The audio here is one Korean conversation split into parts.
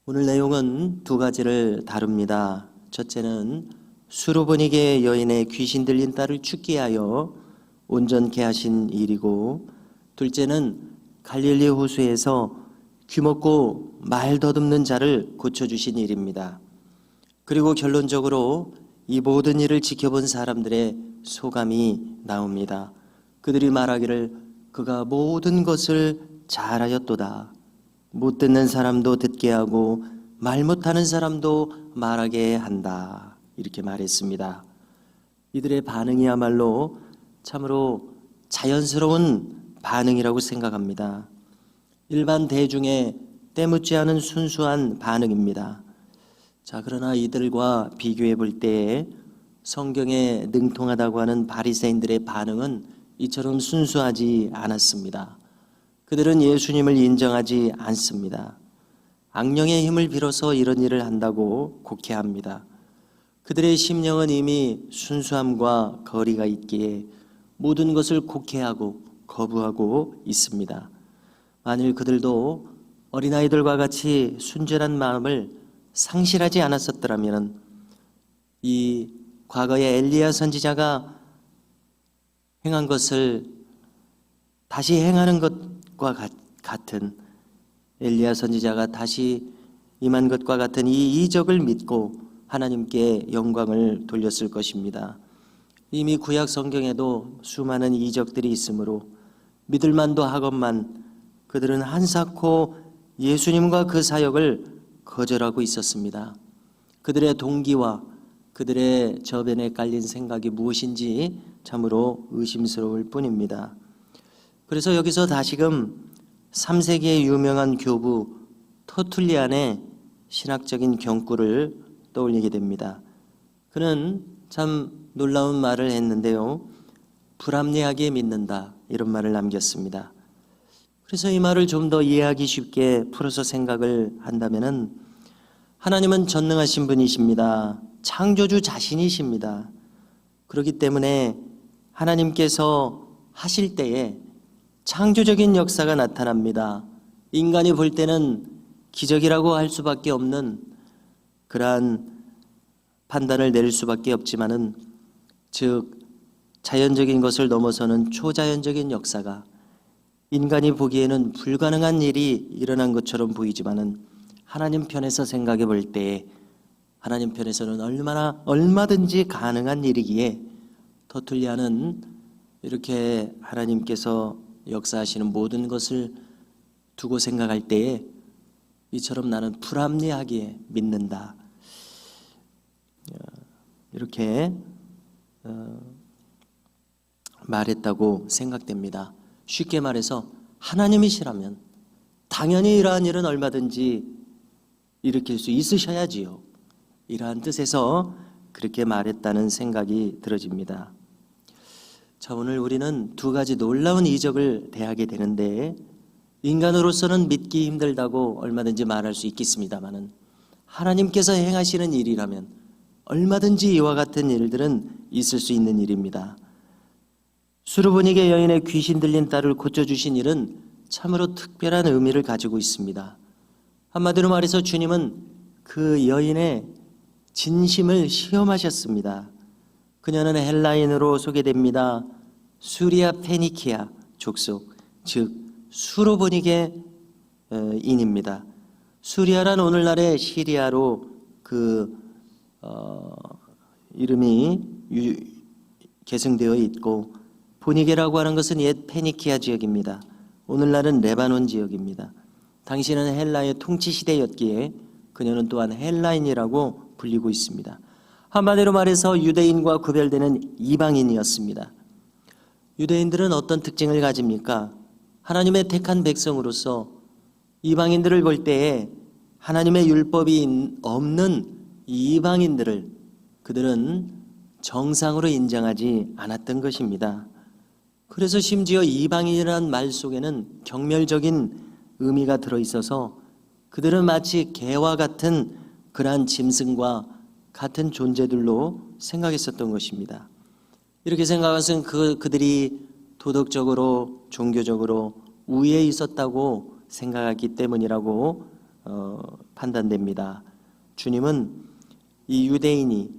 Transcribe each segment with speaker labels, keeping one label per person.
Speaker 1: 오늘 내용은 두 가지를 다룹니다. 첫째는 수로보니게 여인의 귀신 들린 딸을 죽게 하여 온전케 하신 일이고, 둘째는 갈릴리 호수에서 귀먹고 말 더듬는 자를 고쳐주신 일입니다. 그리고 결론적으로 이 모든 일을 지켜본 사람들의 소감이 나옵니다. 그들이 말하기를 그가 모든 것을 잘하였도다. 못 듣는 사람도 듣게 하고 말 못하는 사람도 말하게 한다. 이렇게 말했습니다. 이들의 반응이야말로 참으로 자연스러운 반응이라고 생각합니다. 일반 대중의 때묻지 않은 순수한 반응입니다. 그러나 이들과 비교해 볼 때 성경에 능통하다고 하는 바리새인들의 반응은 이처럼 순수하지 않았습니다. 그들은 예수님을 인정하지 않습니다. 악령의 힘을 빌어서 이런 일을 한다고 곡해합니다. 그들의 심령은 이미 순수함과 거리가 있기에 모든 것을 곡해하고 거부하고 있습니다. 만일 그들도 어린아이들과 같이 순전한 마음을 상실하지 않았었더라면 이 과거에 엘리야 선지자가 행한 것을 다시 행하는 것과 같은, 엘리야 선지자가 다시 임한 것과 같은 이 이적을 믿고 하나님께 영광을 돌렸을 것입니다. 이미 구약 성경에도 수많은 이적들이 있으므로 믿을 만도 하건만 그들은 한사코 예수님과 그 사역을 거절하고 있었습니다. 그들의 동기와 그들의 저변에 깔린 생각이 무엇인지 참으로 의심스러울 뿐입니다. 그래서 여기서 다시금 3세기의 유명한 교부 터툴리안의 신학적인 경구를 떠올리게 됩니다. 그는 참 놀라운 말을 했는데요. 불합리하게 믿는다, 이런 말을 남겼습니다. 그래서 이 말을 좀 더 이해하기 쉽게 풀어서 생각을 한다면은, 하나님은 전능하신 분이십니다. 창조주 자신이십니다. 그렇기 때문에 하나님께서 하실 때에 창조적인 역사가 나타납니다. 인간이 볼 때는 기적이라고 할 수밖에 없는 그러한 판단을 내릴 수밖에 없지만은, 즉 자연적인 것을 넘어서는 초자연적인 역사가 인간이 보기에는 불가능한 일이 일어난 것처럼 보이지만은 하나님 편에서 생각해 볼 때 하나님 편에서는 얼마든지 가능한 일이기에 터툴리안은 이렇게 하나님께서 역사하시는 모든 것을 두고 생각할 때에 이처럼 나는 불합리하게 믿는다, 이렇게 말했다고 생각됩니다. 쉽게 말해서 하나님이시라면 당연히 이러한 일은 얼마든지 일으킬 수 있으셔야지요, 이러한 뜻에서 그렇게 말했다는 생각이 들어집니다. 오늘 우리는 두 가지 놀라운 이적을 대하게 되는데, 인간으로서는 믿기 힘들다고 얼마든지 말할 수 있겠습니다마는 하나님께서 행하시는 일이라면 얼마든지 이와 같은 일들은 있을 수 있는 일입니다. 수르보니게 여인의 귀신 들린 딸을 고쳐주신 일은 참으로 특별한 의미를 가지고 있습니다. 한마디로 말해서 주님은 그 여인의 진심을 시험하셨습니다. 그녀는 헬라인으로 소개됩니다. 수리아 페니키아 족속, 즉 수로보니게 인입니다. 수리아란 오늘날의 시리아로 이름이 계승되어 있고, 보니게라고 하는 것은 옛 페니키아 지역입니다. 오늘날은 레바논 지역입니다. 당시는 헬라의 통치 시대였기에 그녀는 또한 헬라인이라고 불리고 있습니다. 한마디로 말해서 유대인과 구별되는 이방인이었습니다. 유대인들은 어떤 특징을 가집니까? 하나님의 택한 백성으로서 이방인들을 볼 때에 하나님의 율법이 없는 이방인들을 그들은 정상으로 인정하지 않았던 것입니다. 그래서 심지어 이방인이라는 말 속에는 경멸적인 의미가 들어있어서 그들은 마치 개와 같은 그러한 짐승과 같은 존재들로 생각했었던 것입니다. 이렇게 생각한 것은 그들이 도덕적으로 종교적으로 우위에 있었다고 생각하기 때문이라고 판단됩니다. 주님은 이 유대인이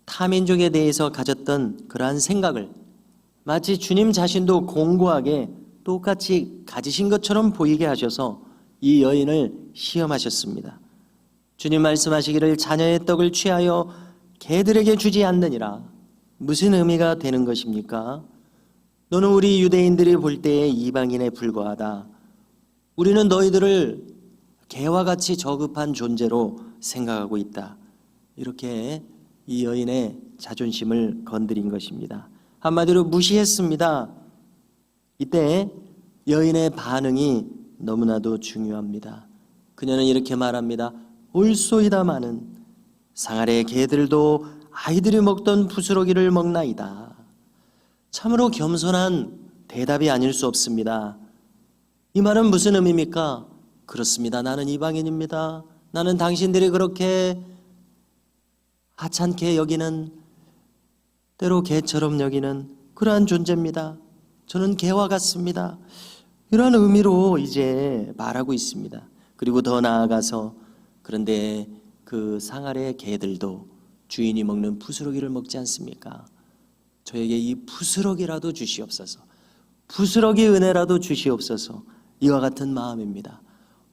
Speaker 1: 타민족에 대해서 가졌던 그러한 생각을 마치 주님 자신도 공고하게 똑같이 가지신 것처럼 보이게 하셔서 이 여인을 시험하셨습니다. 주님 말씀하시기를 자녀의 떡을 취하여 개들에게 주지 않느니라. 무슨 의미가 되는 것입니까? 너는 우리 유대인들이 볼 때에 이방인에 불과하다. 우리는 너희들을 개와 같이 저급한 존재로 생각하고 있다. 이렇게 이 여인의 자존심을 건드린 것입니다. 한마디로 무시했습니다. 이때 여인의 반응이 너무나도 중요합니다. 그녀는 이렇게 말합니다. 옳소이다마는 상아래 개들도 아이들이 먹던 부스러기를 먹나이다. 참으로 겸손한 대답이 아닐 수 없습니다. 이 말은 무슨 의미입니까? 그렇습니다. 나는 이방인입니다. 나는 당신들이 그렇게 하찮게 여기는, 때로 개처럼 여기는 그러한 존재입니다. 저는 개와 같습니다. 이런 의미로 이제 말하고 있습니다. 그리고 더 나아가서 그런데 그 상아래 개들도 주인이 먹는 부스러기를 먹지 않습니까? 저에게 이 부스러기라도 주시옵소서. 부스러기 은혜라도 주시옵소서. 이와 같은 마음입니다.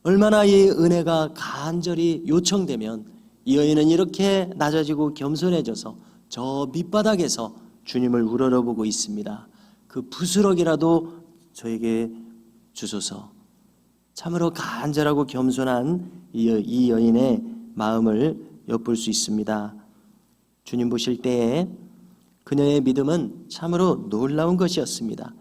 Speaker 1: 얼마나 이 은혜가 간절히 요청되면 이 여인은 이렇게 낮아지고 겸손해져서 저 밑바닥에서 주님을 우러러보고 있습니다. 그 부스러기라도 저에게 주소서. 참으로 간절하고 겸손한 이 여인의 마음을 엿볼 수 있습니다. 주님 보실 때에 그녀의 믿음은 참으로 놀라운 것이었습니다.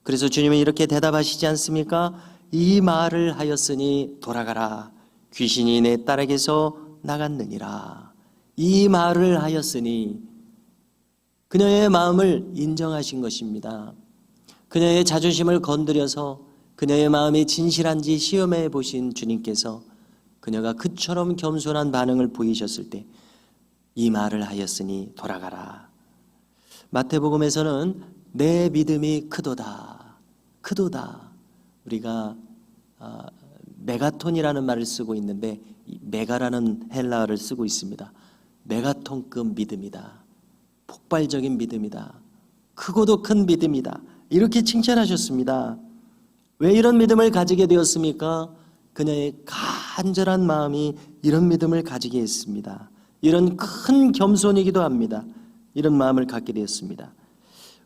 Speaker 1: 그래서 주님은 이렇게 대답하시지 않습니까? 이 말을 하였으니 돌아가라. 귀신이 내 딸에게서 나갔느니라. 이 말을 하였으니 그녀의 마음을 인정하신 것입니다. 그녀의 자존심을 건드려서 그녀의 마음이 진실한지 시험해 보신 주님께서 그녀가 그처럼 겸손한 반응을 보이셨을 때 이 말을 하였으니 돌아가라. 마태복음에서는 내 믿음이 크도다. 크도다. 우리가 메가톤이라는 말을 쓰고 있는데 메가라는 헬라어를 쓰고 있습니다. 메가톤급 믿음이다. 폭발적인 믿음이다. 크고도 큰 믿음이다. 이렇게 칭찬하셨습니다. 왜 이런 믿음을 가지게 되었습니까? 그녀의 간절한 마음이 이런 믿음을 가지게 했습니다. 이런 큰 겸손이기도 합니다. 이런 마음을 갖게 되었습니다.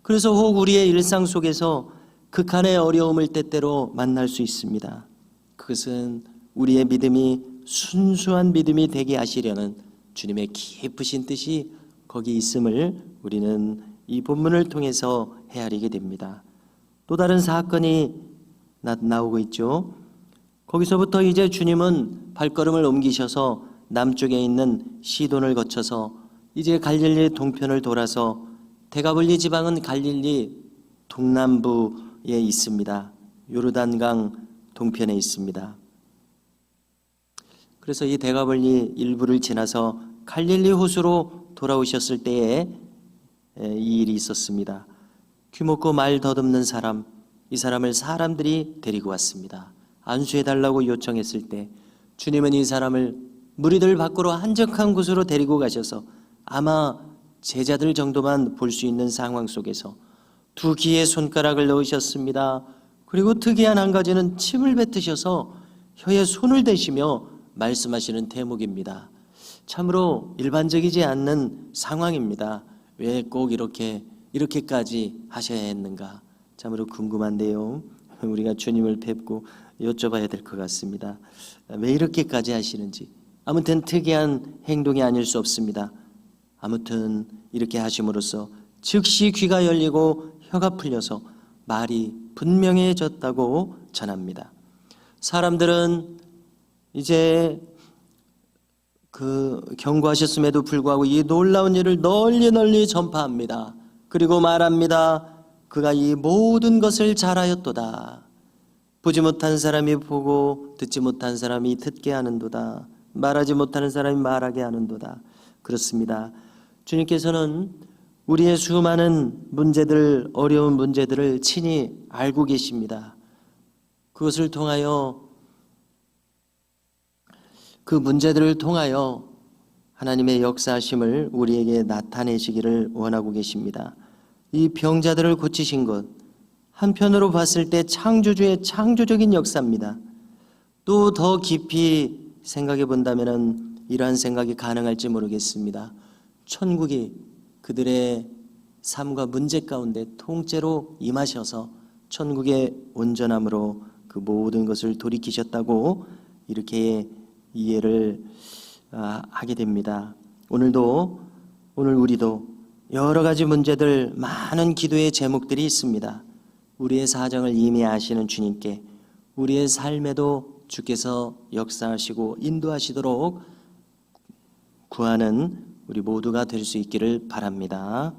Speaker 1: 그래서 혹 우리의 일상 속에서 극한의 어려움을 때때로 만날 수 있습니다. 그것은 우리의 믿음이 순수한 믿음이 되게 하시려는 주님의 깊으신 뜻이 거기 있음을 우리는 이 본문을 통해서 헤아리게 됩니다. 또 다른 사건이 나오고 있죠. 거기서부터 이제 주님은 발걸음을 옮기셔서 남쪽에 있는 시돈을 거쳐서 이제 갈릴리 동편을 돌아서 데가볼리 지방은 갈릴리 동남부에 있습니다. 요르단강 동편에 있습니다. 그래서 이 데가볼리 일부를 지나서 갈릴리 호수로 돌아오셨을 때에 이 일이 있었습니다. 귀먹고 말 더듬는 사람, 이 사람을 사람들이 데리고 왔습니다. 안수해달라고 요청했을 때 주님은 이 사람을 무리들 밖으로 한적한 곳으로 데리고 가셔서 아마 제자들 정도만 볼 수 있는 상황 속에서 두 귀에 손가락을 넣으셨습니다. 그리고 특이한 한 가지는 침을 뱉으셔서 혀에 손을 대시며 말씀하시는 대목입니다. 참으로 일반적이지 않는 상황입니다. 왜 꼭 이렇게까지 하셔야 했는가? 참으로 궁금한데요. 우리가 주님을 뵙고 여쭤봐야 될 것 같습니다. 왜 이렇게까지 하시는지. 아무튼 특이한 행동이 아닐 수 없습니다. 아무튼 이렇게 하심으로써 즉시 귀가 열리고 혀가 풀려서 말이 분명해졌다고 전합니다. 사람들은 이제 그 경고하셨음에도 불구하고 이 놀라운 일을 널리 전파합니다. 그리고 말합니다. 그가 이 모든 것을 잘하였도다. 보지 못한 사람이 보고 듣지 못한 사람이 듣게 하는도다. 말하지 못하는 사람이 말하게 하는도다. 그렇습니다. 주님께서는 우리의 수많은 문제들, 어려운 문제들을 친히 알고 계십니다. 그것을 통하여 그 문제들을 통하여 하나님의 역사하심을 우리에게 나타내시기를 원하고 계십니다. 이 병자들을 고치신 것, 한편으로 봤을 때 창조주의 창조적인 역사입니다. 또 더 깊이 생각해 본다면 이러한 생각이 가능할지 모르겠습니다. 천국이 그들의 삶과 문제 가운데 통째로 임하셔서 천국의 온전함으로 그 모든 것을 돌이키셨다고 이렇게 이해를 하게 됩니다. 오늘 우리도 여러 가지 문제들, 많은 기도의 제목들이 있습니다. 우리의 사정을 이미 아시는 주님께 우리의 삶에도 주께서 역사하시고 인도하시도록 구하는 우리 모두가 될 수 있기를 바랍니다.